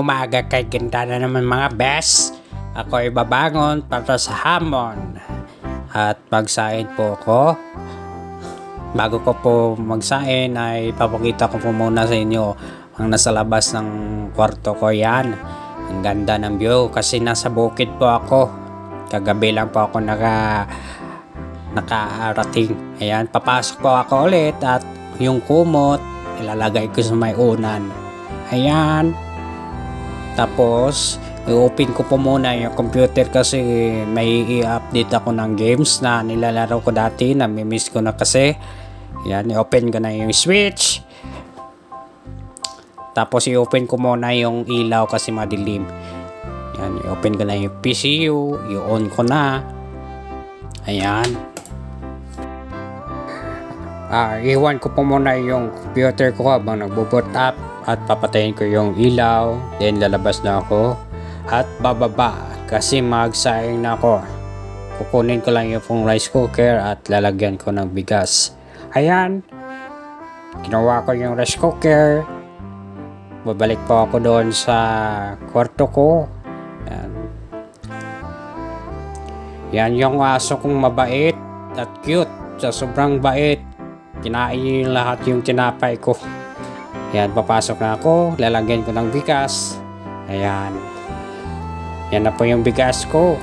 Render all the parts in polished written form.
umaga kay ganda na naman mga best. Ako ay babangon para sa hamon. At magsain po ako. Bago ko po magsain ay papakita ko po muna sa inyo ang nasa labas ng kwarto ko. Yan. Ang ganda ng view kasi nasa bukid po ako. Kagabi lang po ako nakaarating. Ayan, papasok po ako ulit at yung kumot ilalagay ko sa may unan. Ayan. Tapos i-open ko po muna yung computer kasi may i-update ako ng games na nilalaro ko dati, nami-miss ko na kasi. Ayan, i-open ko na yung switch. Tapos i-open ko muna yung ilaw kasi madilim. Ayan, i-open ko na yung PCU, i-on ko na. Ayan. Iwan ko po muna yung computer ko habang nagbo-boot up at papatayin ko yung ilaw, then lalabas na ako at bababa kasi magsaing na ako. Kukunin ko lang yung rice cooker at lalagyan ko ng bigas. Ayan, ginawa ko yung rice cooker. Babalik po ako doon sa kwarto ko. Ayan. Yan yung aso kong mabait at cute. Sa sobrang bait, kinain yung lahat yung tinapay ko. Ayan, papasok na ako, lalagyan ko ng bigas. Ayan. Yan na po yung bigas ko.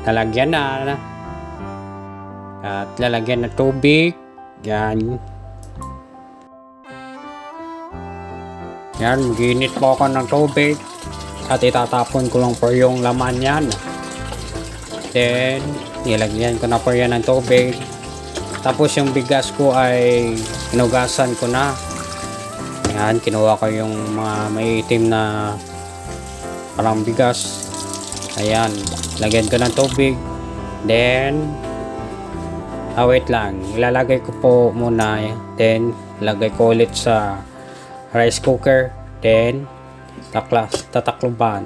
Lalagyan na. At lalagyan ng tubig. Yan. Yan, ginit po ako ng tubig. At itatapon ko lang po yung laman yan. Then, nilagyan ko na po yan ng tubig. Tapos yung bigas ko ay hinugasan ko na. Ayan, kinuha ko yung mga maiitim na parang bigas. Ayan, lagyan ko ng tubig. Then, wait lang. Ilalagay ko po muna. Then, lagay ko ulit sa rice cooker. Then, tatakloban.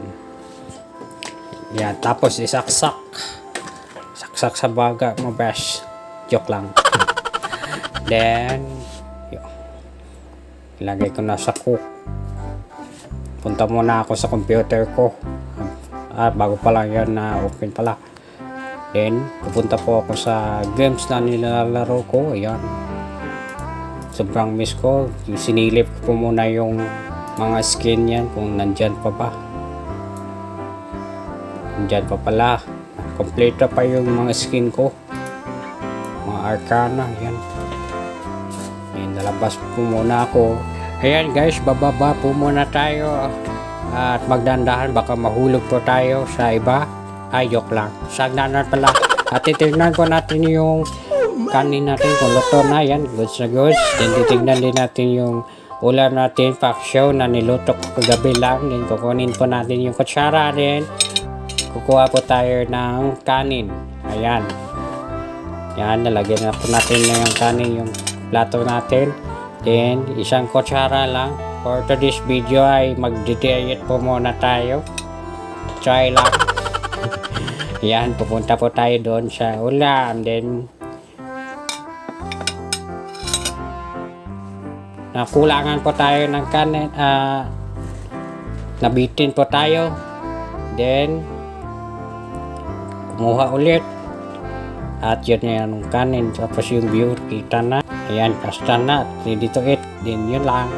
Ayan, tapos isaksak. Saksak sa baga mo, bash. Joke lang. Then, ilagay ko na sa cook. Punta muna ako sa computer ko. Bago pa lang yan na open pala. Then, pupunta po ako sa games na nilalaro ko. Ayan. Sobrang miss ko. Sinilip ko po muna yung mga skin yan kung nandyan pa ba. Nandyan pa pala. Complete pa yung mga skin ko. Mga arcana. Ayan. Ayan, nalabas po muna ako. Ayan guys, bababa po muna tayo. At magdandahan, baka mahulog po tayo sa iba. Joke lang. Sagnanan pala. At titignan ko natin yung kanin natin kung luto na. Yan, goods na goods. Then titignan din natin yung ulam natin, paksyo na niluto ko kagabi lang. Then kukunin po natin yung kutsara din. Kukuha po tayo ng kanin. Ayan. Yan, nalagyan na po natin na yung kanin, yung plato natin. Then, isang kutsara lang. For today's video ay mag-diet po muna tayo. Try lang. Yan, pupunta po tayo doon sa ulam. Then, nakulangan po tayo ng kanin. Nabitin po tayo. Then, kumuha ulit. At yun na yung kanin. Tapos yung view, kita na. Ayan, kasta na. Ready to eat. Then yun lang.